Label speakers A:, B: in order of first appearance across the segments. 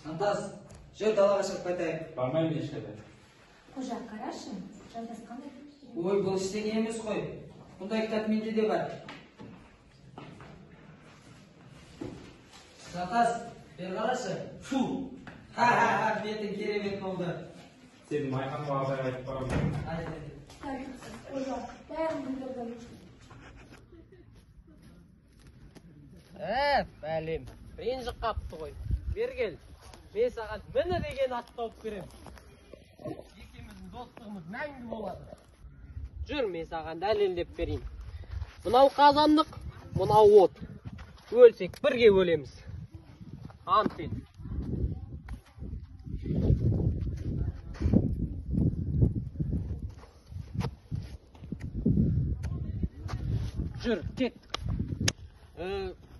A: Антас, жүр далаға шығып қайтайық.
B: Бармаймын ешқайда.
C: Қожа, қарашы, жайдасқандай.
A: Ой, бұл ештеңе емес қой. Бұндай кітап менде де бар. Антас, бер қарашы. Фу! Ха-ха-ха, бетің керемет болды.
B: Сенің майқанға абай айтып барамын.
C: Қожа, бәрін білдірдім.
D: Бәлем, ренжі қапты ғой. Бергел, мен саған міні деген ат тауып берем. Екеуміздің достығымыз мәңгі болады. Жүр, мен саған дәлелдеп берейін. Мынау қазандық, мынау от. Өлсек бірге өлеміз. Ант ет. Жүр, кет.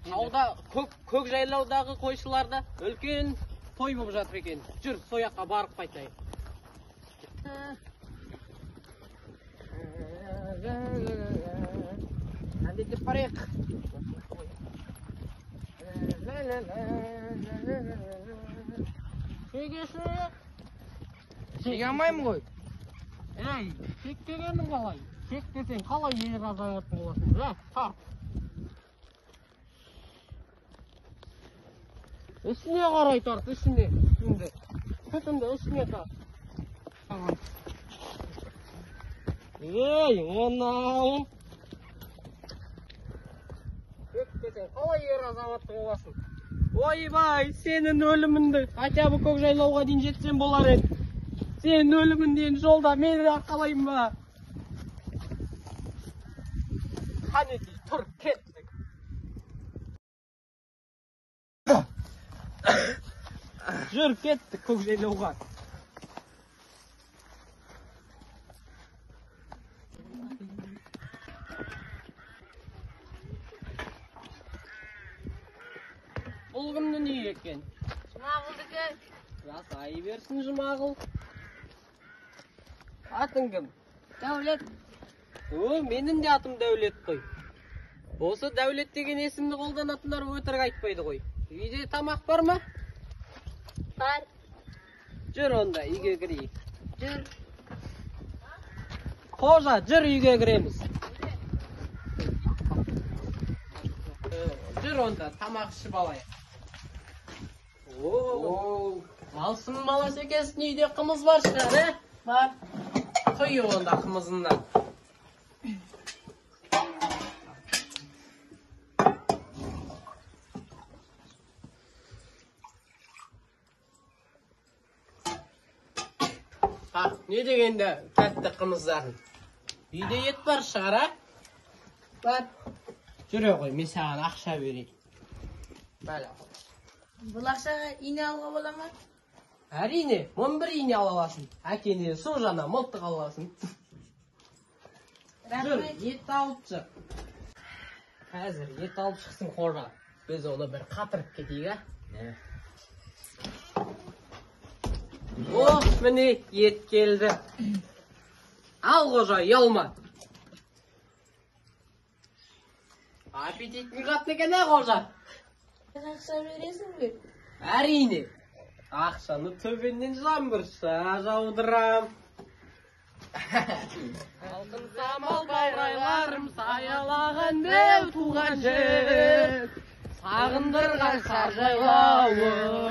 D: Тауда көк жайлаудағы қойшыларда үлкен той болып жатыр екен. Жүр, сояққа барып қайтайық. Әндетіп барайық. Шеге алмаймын ғой. Әй, шек дегенің қалай? Шек десең қалай ер азаматтың боласың? Тарт. Үстіне қарай тарт, үстіне. Түтінді үстіне тарт. Ей, онауым. Шек десең қалай ер азаматтың боласың? Ойбай, сенің өлімінді хотя бы көк жайлауға дейін жетсем болар еді. Сенің өлімінден жолда мені ақалайын ба? Қанеки, тұр, кеттік. Жүр, кеттік көк жайлауға. Бұл кімді не екен?
C: Жұмағылдікі.
D: Жасай берсін Жұмағыл. Атың кім?
C: Дәулет.
D: Менің де атым Дәулет қой. Осы Дәулет деген есімді қолданатындар өтірік айтпайды ғой. Үйде тамақ бар ма?
C: Бар.
D: Жүр онда, үйге кірейік.
C: Жүр.
D: Қожа, жүр үйге кіреміз. Жүр онда, тамақ ішіп алайық. Алсын баласы екесін, үйде қымыз бар шығар, Бар. Құй онда қымызында. Не дегенде тәтті қымыздарын? Үйде ет бар шығар,
C: Бар.
D: Жүре ғой, мен саған ақша берейін. Бәлі.
C: Бұл ақшаға ине алға бола ма?
D: Әрине, 11 ине аласың. Әкене су жана мылтық аласың. Жүр, ет алып шық. Қазір ет алып шықсын қожа. Біз оны бір қатырып кетейік, міне ет келді. Ал қожа, ұялма. Аппетитің қатты екен, қожа?
C: Ақша бересің бе?
D: Әрине. Ақшаны төбеннен жаңбырша жаудырам. Алтын самал байрайларым саялаған беу туған жер. Сағындырған сар жайлауы.